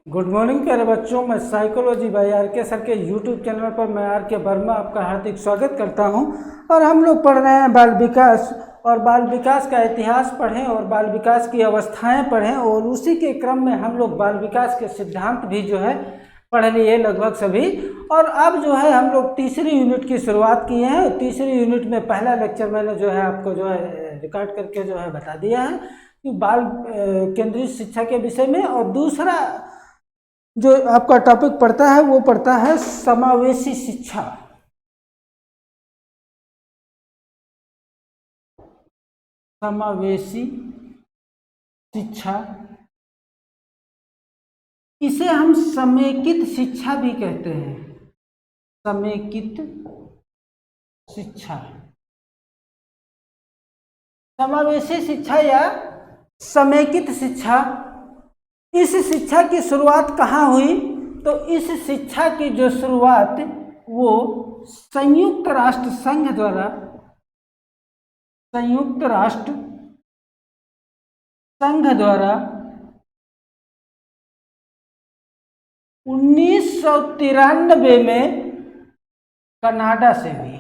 Good morning प्यारे बच्चों। मैं साइकोलॉजी बाय आर के सर के यूट्यूब चैनल पर मैं आर के वर्मा आपका हार्दिक स्वागत करता हूं। और हम लोग पढ़ रहे हैं बाल विकास, और बाल विकास का इतिहास पढ़ें और बाल विकास की अवस्थाएं पढ़ें, और उसी के क्रम में हम लोग बाल विकास के सिद्धांत भी जो है पढ़ लिए लगभग सभी। और अब जो है हम लोग तीसरी यूनिट की शुरुआत किए हैं। तीसरी यूनिट में पहला लेक्चर मैंने जो है आपको जो है रिकॉर्ड करके जो है बता दिया है कि बाल केंद्रित शिक्षा के विषय में, और दूसरा जो आपका टॉपिक पढ़ता है वो पढ़ता है समावेशी शिक्षा। समावेशी शिक्षा, इसे हम समेकित शिक्षा भी कहते हैं। समेकित शिक्षा, समावेशी शिक्षा या समेकित शिक्षा। इस शिक्षा की शुरुआत कहाँ हुई? तो इस शिक्षा की जो शुरुआत वो संयुक्त राष्ट्र संघ द्वारा, संयुक्त राष्ट्र संघ द्वारा 1993 में कनाडा से हुई।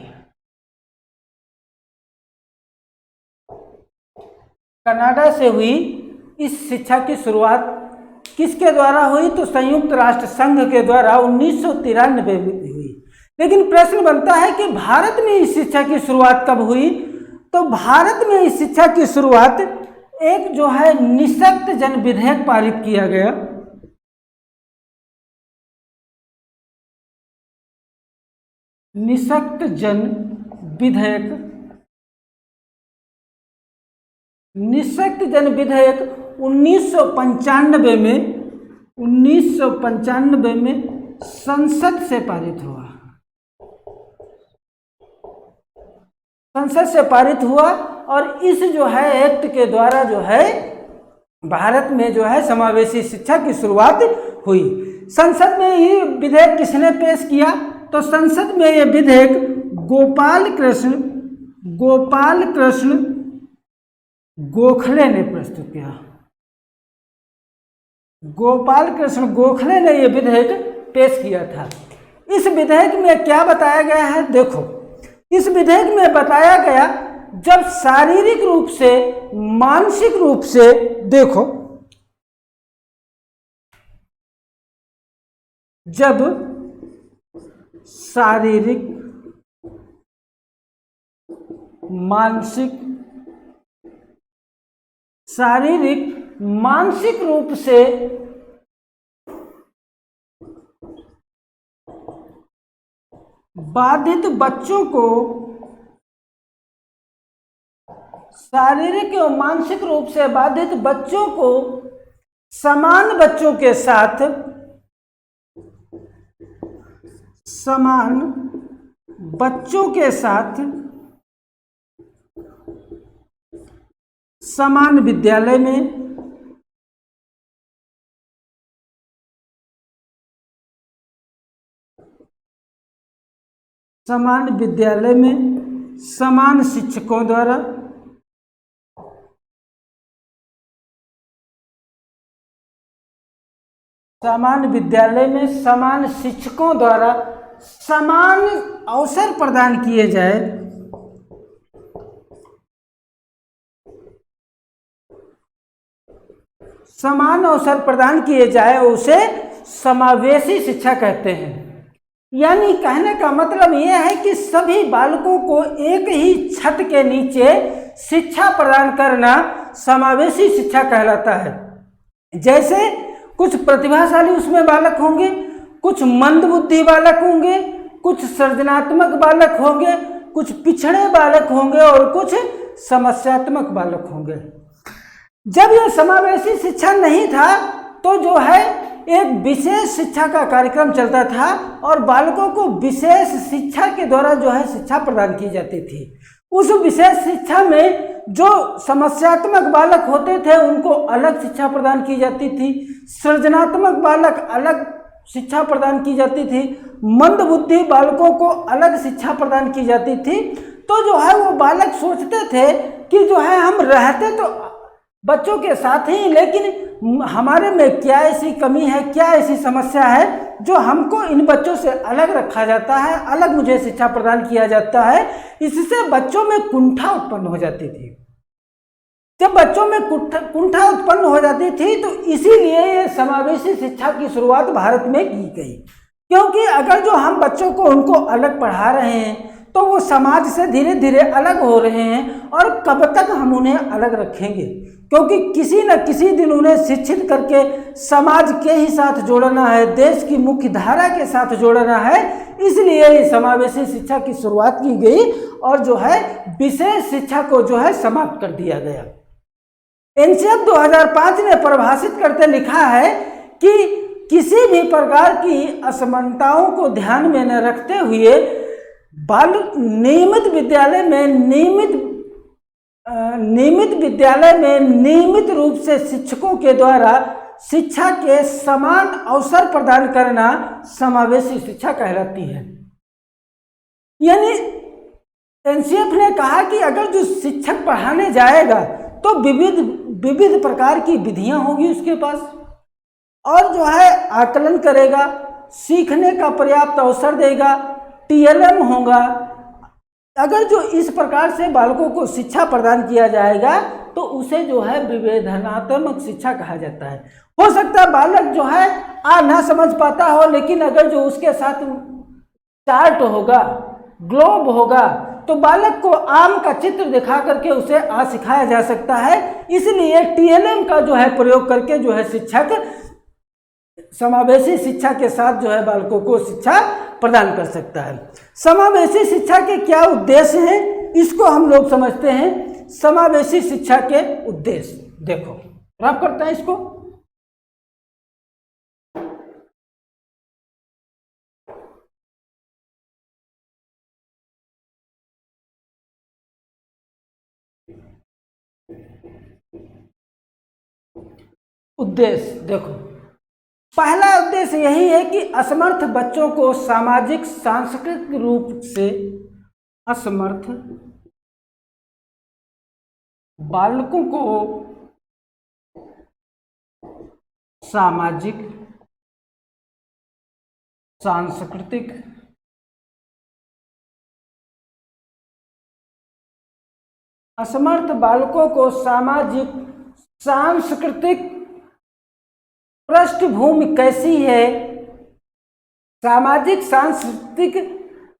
कनाडा से हुई इस शिक्षा की शुरुआत किसके द्वारा हुई? तो संयुक्त राष्ट्र संघ के द्वारा 1993 में हुई। लेकिन प्रश्न बनता है कि भारत में इस शिक्षा की शुरुआत कब हुई? तो भारत में इस शिक्षा की शुरुआत एक जो है निःशक्त जन विधेयक पारित किया गया। निःशक्त जन विधेयक, निःशक्त जन विधेयक 1995 में संसद से पारित हुआ। संसद से पारित हुआ, और इस जो है एक्ट के द्वारा जो है भारत में जो है समावेशी शिक्षा की शुरुआत हुई। संसद में ये विधेयक किसने पेश किया? तो संसद में ये विधेयक गोपाल कृष्ण गोखले ने प्रस्तुत किया। गोपाल कृष्ण गोखले ने यह विधेयक पेश किया था। इस विधेयक में क्या बताया गया है? देखो, इस विधेयक में बताया गया जब शारीरिक रूप से, मानसिक रूप से, देखो, जब शारीरिक, मानसिक रूप से बाधित बच्चों को, शारीरिक एवं मानसिक रूप से बाधित बच्चों को समान बच्चों के साथ, समान बच्चों के साथ समान विद्यालय में, समान विद्यालय में समान शिक्षकों द्वारा, समान विद्यालय में समान शिक्षकों द्वारा समान अवसर प्रदान किए जाए। समान अवसर प्रदान किए जाए, उसे समावेशी शिक्षा कहते हैं। यानी कहने का मतलब यह है कि सभी बालकों को एक ही छत के नीचे शिक्षा प्रदान करना समावेशी शिक्षा कहलाता है। जैसे कुछ प्रतिभाशाली उसमें बालक होंगे, कुछ मंदबुद्धि बालक होंगे, कुछ सृजनात्मक बालक होंगे, कुछ पिछड़े बालक होंगे, और कुछ समस्यात्मक बालक होंगे। जब यह समावेशी शिक्षा नहीं था तो जो है एक विशेष शिक्षा का कार्यक्रम चलता था, और बालकों को विशेष शिक्षा के द्वारा जो है शिक्षा प्रदान की जाती थी। उस विशेष शिक्षा में जो समस्यात्मक बालक होते थे उनको अलग शिक्षा प्रदान की जाती थी, सृजनात्मक बालक अलग शिक्षा प्रदान की जाती थी, मंदबुद्धि बालकों को अलग शिक्षा प्रदान की जाती थी। तो जो है वो बालक सोचते थे कि जो है हम रहते तो बच्चों के साथ ही, लेकिन हमारे में क्या ऐसी कमी है, क्या ऐसी समस्या है जो हमको इन बच्चों से अलग रखा जाता है, अलग मुझे शिक्षा प्रदान किया जाता है। इससे बच्चों में कुंठा उत्पन्न हो जाती थी। जब बच्चों में कुंठा उत्पन्न हो जाती थी तो इसीलिए ये समावेशी शिक्षा की शुरुआत भारत में की गई। क्योंकि अगर जो हम बच्चों को उनको अलग पढ़ा रहे हैं तो वो समाज से धीरे धीरे अलग हो रहे हैं, और कब तक हम उन्हें अलग रखेंगे? क्योंकि किसी न किसी दिन उन्हें शिक्षित करके समाज के ही साथ जोड़ना है, देश की मुख्य धारा के साथ जोड़ना है। इसलिए समावेशी शिक्षा की शुरुआत की गई और जो है विशेष शिक्षा को जो है समाप्त कर दिया गया। एनसीएफ 2005 ने परिभाषित करते लिखा है कि किसी भी प्रकार की असमानताओं को ध्यान में न रखते हुए नियमित विद्यालय में नियमित रूप से शिक्षकों के द्वारा शिक्षा के समान अवसर प्रदान करना समावेशी शिक्षा कहलाती है। यानी एनसीएफ ने कहा कि अगर जो शिक्षक पढ़ाने जाएगा तो विविध प्रकार की विधियां होगी उसके पास, और जो है आकलन करेगा, सीखने का पर्याप्त अवसर देगा, टीएलएम होगा। अगर जो इस प्रकार से बालकों को शिक्षा प्रदान किया जाएगा तो उसे जो है विवेधनात्मक शिक्षा कहा जाता है। हो सकता है बालक जो है ना समझ पाता हो, लेकिन अगर जो उसके साथ चार्ट होगा, ग्लोब होगा, तो बालक को आम का चित्र दिखा करके उसे सिखाया जा सकता है। इसलिए टीएलएम का जो है प्रयोग करके जो है शिक्षक समावेशी शिक्षा के साथ जो है बालकों को शिक्षा प्रदान कर सकता है। समावेशी शिक्षा के क्या उद्देश्य हैं, इसको हम लोग समझते हैं। समावेशी शिक्षा के उद्देश्य देखो, प्राप्त करते हैं इसको। उद्देश्य देखो, पहला उद्देश्य यही है कि असमर्थ बच्चों को सामाजिक सांस्कृतिक रूप से असमर्थ बालकों को सामाजिक सांस्कृतिक असमर्थ बालकों को सामाजिक सांस्कृतिक पृष्ठभूमि कैसी है, सामाजिक सांस्कृतिक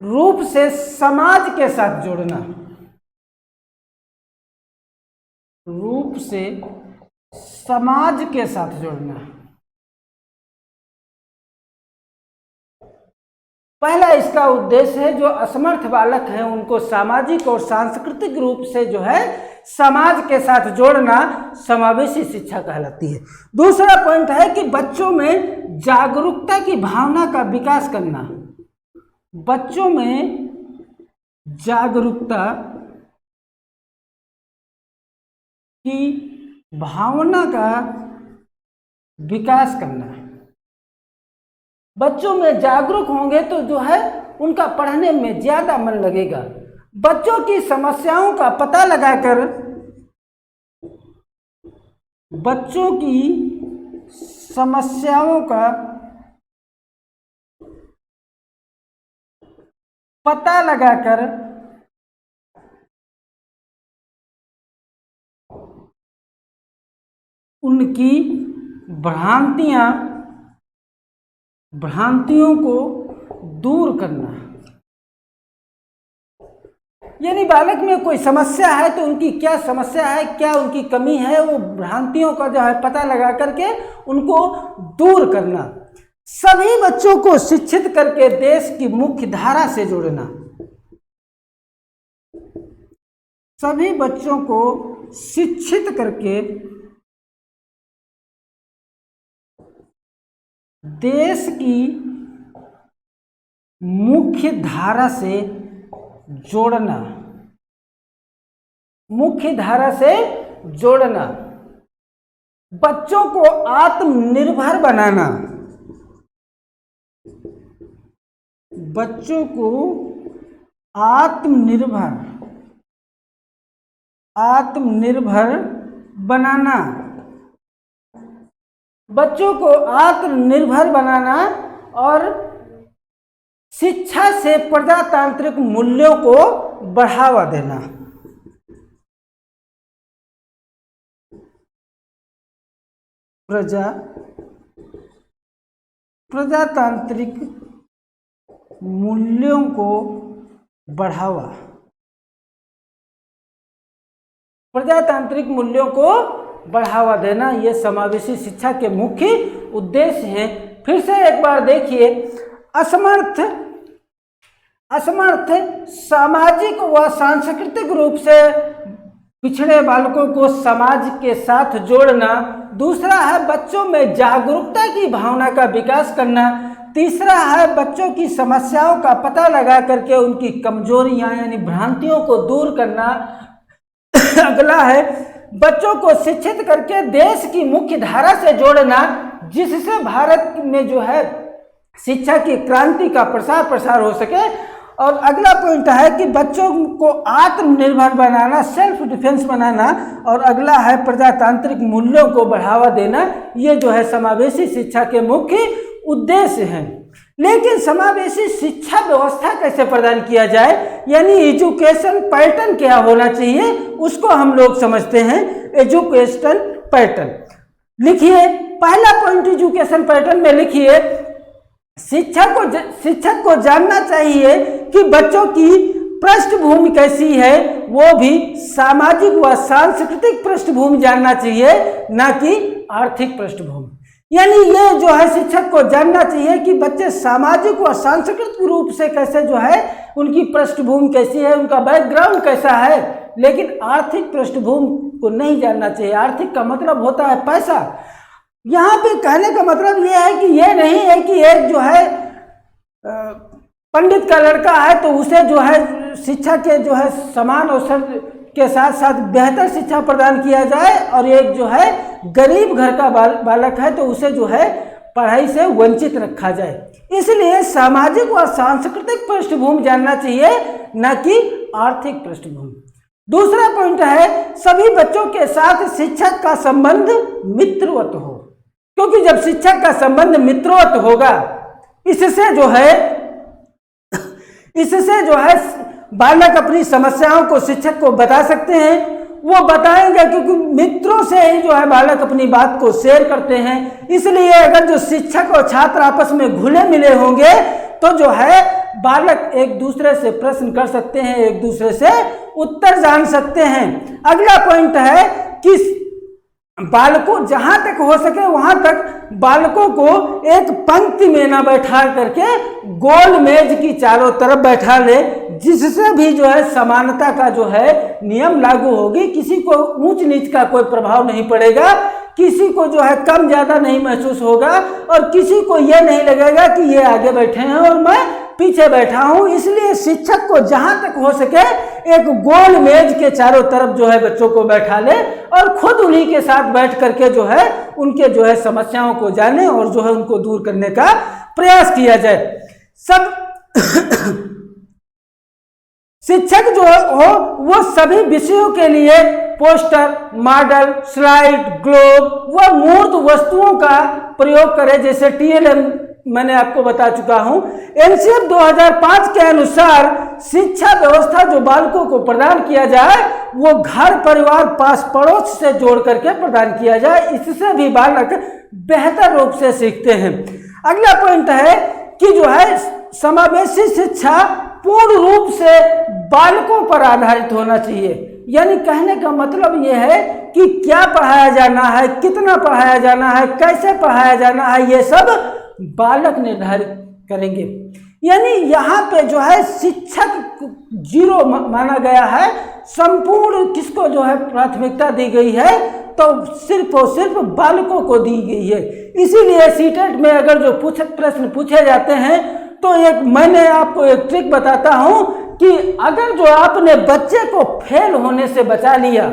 रूप से समाज के साथ जोड़ना, रूप से समाज के साथ जोड़ना। पहला इसका उद्देश्य है जो असमर्थ बालक हैं उनको सामाजिक और सांस्कृतिक रूप से जो है समाज के साथ जोड़ना समावेशी शिक्षा कहलाती है। दूसरा पॉइंट है कि बच्चों में जागरूकता की भावना का विकास करना, बच्चों में जागरूकता की भावना का विकास करना। बच्चों में जागरूक होंगे तो जो है उनका पढ़ने में ज्यादा मन लगेगा। बच्चों की समस्याओं का पता लगाकर, बच्चों की समस्याओं का पता लगाकर उनकी भ्रांतियों को दूर करना। यानी बालक में कोई समस्या है तो उनकी क्या समस्या है, क्या उनकी कमी है, वो भ्रांतियों का जो है पता लगा करके उनको दूर करना। सभी बच्चों को शिक्षित करके देश की मुख्य धारा से जोड़ना, सभी बच्चों को शिक्षित करके देश की मुख्य धारा से जोड़ना, मुख्य धारा से जोड़ना। बच्चों को आत्मनिर्भर बनाना, बच्चों को आत्मनिर्भर बनाना, बच्चों को आत्मनिर्भर बनाना और शिक्षा से प्रजातांत्रिक मूल्यों को बढ़ावा देना। प्रजातांत्रिक मूल्यों को बढ़ावा, प्रजातांत्रिक मूल्यों को बढ़ावा देना, ये समावेशी शिक्षा के मुख्य उद्देश्य हैं। फिर से एक बार देखिए, असमर्थ सामाजिक व सांस्कृतिक रूप से पिछड़े बालकों को समाज के साथ जोड़ना। दूसरा है बच्चों में जागरूकता की भावना का विकास करना। तीसरा है बच्चों की समस्याओं का पता लगा करके उनकी कमजोरियां यानी भ्रांतियों को दूर करना। अगला है बच्चों को शिक्षित करके देश की मुख्य धारा से जोड़ना, जिससे भारत में जो है शिक्षा की क्रांति का प्रसार हो सके। और अगला पॉइंट है कि बच्चों को आत्मनिर्भर बनाना, सेल्फ डिफेंस बनाना। और अगला है प्रजातांत्रिक मूल्यों को बढ़ावा देना। ये जो है समावेशी शिक्षा के मुख्य उद्देश्य हैं। लेकिन समावेशी शिक्षा व्यवस्था कैसे प्रदान किया जाए, यानी एजुकेशन पैटर्न क्या होना चाहिए, उसको हम लोग समझते हैं। एजुकेशन पैटर्न लिखिए, पहला पॉइंट एजुकेशन पैटर्न में लिखिए, शिक्षक को जानना चाहिए कि बच्चों की पृष्ठभूमि कैसी है, वो भी सामाजिक व सांस्कृतिक पृष्ठभूमि जानना चाहिए, ना कि आर्थिक पृष्ठभूमि। यानी ये जो है शिक्षक को जानना चाहिए कि बच्चे सामाजिक व सांस्कृतिक रूप से कैसे जो है उनकी पृष्ठभूमि कैसी है, उनका बैकग्राउंड कैसा है, लेकिन आर्थिक पृष्ठभूमि को नहीं जानना चाहिए। आर्थिक का मतलब होता है पैसा। यहाँ पे कहने का मतलब ये है कि ये नहीं है कि एक जो है पंडित का लड़का है तो उसे जो है शिक्षा के जो है समान अवसर के साथ साथ बेहतर शिक्षा प्रदान किया जाए, और एक जो है गरीब घर का बालक है तो उसे जो है पढ़ाई से वंचित रखा जाए। इसलिए सामाजिक व सांस्कृतिक पृष्ठभूमि जानना चाहिए, न कि आर्थिक पृष्ठभूमि। दूसरा पॉइंट है सभी बच्चों के साथ शिक्षक का संबंध मित्रवत हो, क्योंकि जब शिक्षक का संबंध मित्रवत होगा, इससे जो है बालक अपनी समस्याओं को शिक्षक को बता सकते हैं। वो बताएंगे क्योंकि मित्रों से ही जो है बालक अपनी बात को शेयर करते हैं। इसलिए अगर जो शिक्षक और छात्र आपस में घुले मिले होंगे तो जो है बालक एक दूसरे से प्रश्न कर सकते हैं, एक दूसरे से उत्तर जान सकते हैं। अगला पॉइंट है कि बालकों जहां तक हो सके वहां तक बालकों को एक पंक्ति में ना बैठा करके गोल मेज की चारों तरफ बैठा ले, जिससे भी जो है समानता का जो है नियम लागू होगी। किसी को ऊंच नीच का कोई प्रभाव नहीं पड़ेगा, किसी को जो है कम ज्यादा नहीं महसूस होगा, और किसी को यह नहीं लगेगा कि ये आगे बैठे हैं और मैं पीछे बैठा हूं। इसलिए शिक्षक को जहां तक हो सके एक गोल मेज के चारों तरफ जो है बच्चों को बैठा ले और खुद उन्हीं के साथ बैठ करके जो है उनके जो है समस्याओं को जाने और जो है उनको दूर करने का प्रयास किया जाए। सब शिक्षक जो हो वो सभी विषयों के लिए पोस्टर, मॉडल, स्लाइड, ग्लोब व मूर्त वस्तुओं का प्रयोग करे, जैसे TLM मैंने आपको बता चुका हूं। NCF 2005 के अनुसार शिक्षा व्यवस्था जो बालकों को प्रदान किया जाए वो घर परिवार पास पड़ोस से जोड़ करके प्रदान किया जाए, इससे भी बालक बेहतर रूप से सीखते हैं। अगला पॉइंट है कि जो है समावेशी शिक्षा पूर्ण रूप से बालकों पर आधारित होना चाहिए। यानी कहने का मतलब यह है कि क्या पढ़ाया जाना है, कितना पढ़ाया जाना है, कैसे पढ़ाया जाना है, ये सब बालक निर्धारित करेंगे। यानी यहाँ पे जो है शिक्षक 0 माना गया है, संपूर्ण किसको जो है प्राथमिकता दी गई है, तो सिर्फ और सिर्फ बालकों को दी गई है। इसीलिए सीटेट में अगर जो प्रश्न पूछे जाते हैं तो मैंने आपको एक ट्रिक बताता हूं कि अगर जो आपने बच्चे को फेल होने से बचा लिया,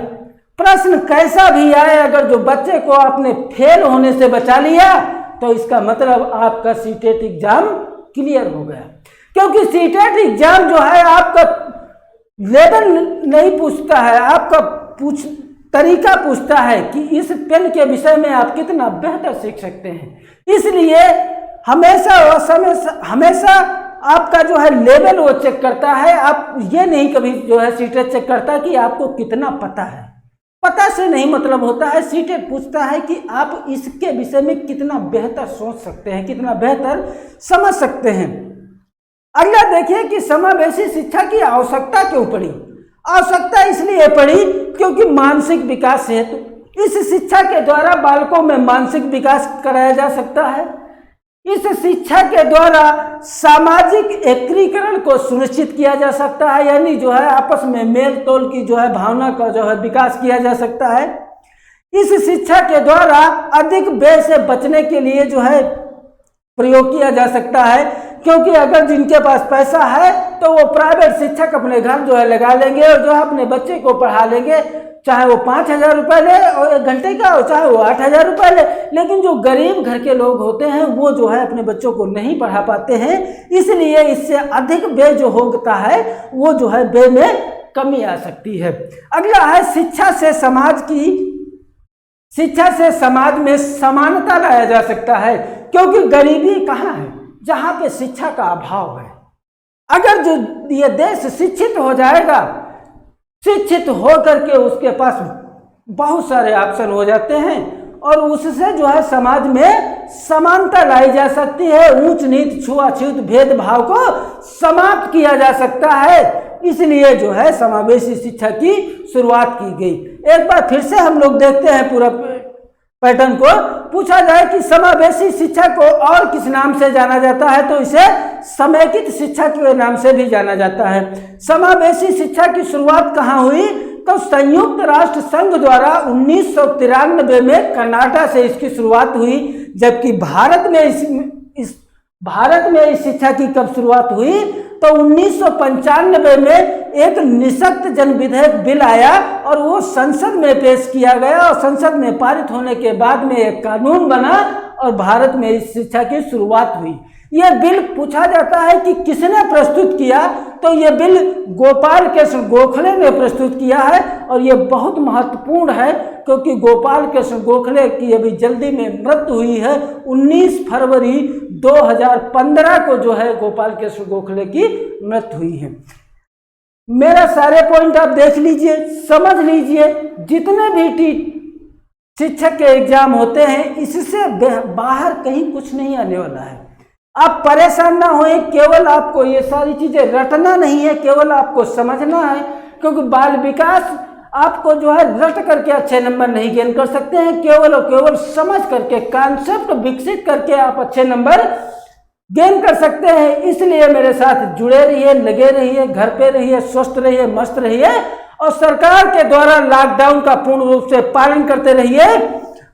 प्रश्न कैसा भी आए, अगर जो बच्चे को आपने फेल होने से बचा लिया तो इसका मतलब आपका सीटेट एग्जाम क्लियर हो गया। क्योंकि सीटेट एग्जाम जो है आपका लेवल नहीं पूछता है, आपका तरीका पूछता है कि इस पेन के विषय में आप कितना बेहतर सीख सकते हैं। इसलिए हमेशा आपका जो है लेवल वो चेक करता है। आप ये नहीं कभी जो है सीटेट चेक करता कि आपको कितना पता है, पता से नहीं मतलब होता है। सीटेट पूछता है कि आप इसके विषय में कितना बेहतर सोच सकते हैं, कितना बेहतर समझ सकते हैं। अगला देखिए कि समावेशी शिक्षा की आवश्यकता क्यों पड़ी। आवश्यकता इसलिए पड़ी क्योंकि मानसिक विकास हेतु इस शिक्षा के द्वारा बालकों में मानसिक विकास कराया जा सकता है। इस शिक्षा के द्वारा सामाजिक एकीकरण को सुनिश्चित किया जा सकता है, यानी जो है आपस में मेल तोल की जो है भावना का जो है विकास किया जा सकता है। इस शिक्षा के द्वारा अधिक व्यय से बचने के लिए जो है प्रयोग किया जा सकता है, क्योंकि अगर जिनके पास पैसा है तो वो प्राइवेट शिक्षक अपने घर जो है लगा लेंगे और जो है अपने बच्चे को पढ़ा लेंगे, चाहे वो 5,000 रुपये ले और 1 घंटे का, और चाहे वो 8,000 रुपये ले। लेकिन जो गरीब घर के लोग होते हैं वो जो है अपने बच्चों को नहीं पढ़ा पाते हैं, इसलिए इससे अधिक व्यय जो होता है वो जो है व्यय में कमी आ सकती है। अगला है शिक्षा से समाज में समानता लाया जा सकता है, क्योंकि गरीबी कहाँ है, जहाँ पे शिक्षा का अभाव है। अगर जो ये देश शिक्षित हो जाएगा, शिक्षित हो करके उसके पास बहुत सारे ऑप्शन हो जाते हैं और उससे जो है समाज में समानता लाई जा सकती है। ऊंच नीच छुआछूत भेदभाव को समाप्त किया जा सकता है। इसलिए जो है समावेशी शिक्षा की शुरुआत की गई। एक बार फिर से हम लोग देखते हैं पूरा पैटर्न को। पूछा जाए कि समावेशी शिक्षा को और किस नाम से जाना जाता है, तो इसे समेकित शिक्षा के नाम से भी जाना जाता है। समावेशी शिक्षा की शुरुआत कहाँ हुई, तो संयुक्त राष्ट्र संघ द्वारा 1993 में कनाडा से इसकी शुरुआत हुई। जबकि भारत में इस शिक्षा की कब शुरुआत हुई, तो 1995 में एक निःशक्त जन विधेयक बिल आया और वो संसद में पेश किया गया और संसद में पारित होने के बाद में एक कानून बना और भारत में इस शिक्षा की शुरुआत हुई। यह बिल पूछा जाता है कि किसने प्रस्तुत किया, तो यह बिल गोपाल कृष्ण गोखले ने प्रस्तुत किया है। और यह बहुत महत्वपूर्ण है क्योंकि गोपाल कृष्ण गोखले की अभी जल्दी में मृत्यु हुई है। 19 फरवरी 2015 को जो है गोपाल कृष्ण गोखले की मृत्यु हुई है। मेरा सारे पॉइंट आप देख लीजिए, समझ लीजिए। जितने भी शिक्षक के एग्जाम होते हैं, इससे बाहर कहीं कुछ नहीं आने वाला है। आप परेशान ना होए, केवल आपको ये सारी चीजें रटना नहीं है, केवल आपको समझना है। क्योंकि बाल विकास आपको जो है रट करके अच्छे नंबर नहीं गेन कर सकते हैं, केवल और केवल समझ करके, कॉन्सेप्ट विकसित करके आप अच्छे नंबर गेन कर सकते हैं। इसलिए मेरे साथ जुड़े रहिए, लगे रहिए, घर पे रहिए, स्वस्थ रहिए, मस्त रहिए और सरकार के द्वारा लॉकडाउन का पूर्ण रूप से पालन करते रहिए।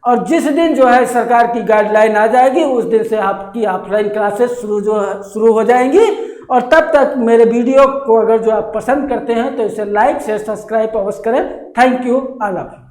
और जिस दिन जो है सरकार की गाइडलाइन आ जाएगी, उस दिन से आपकी ऑफलाइन क्लासेस शुरू हो जाएंगी। और तब तक मेरे वीडियो को अगर जो आप पसंद करते हैं तो इसे लाइक शेयर सब्सक्राइब अवश्य करें। Thank you all of you.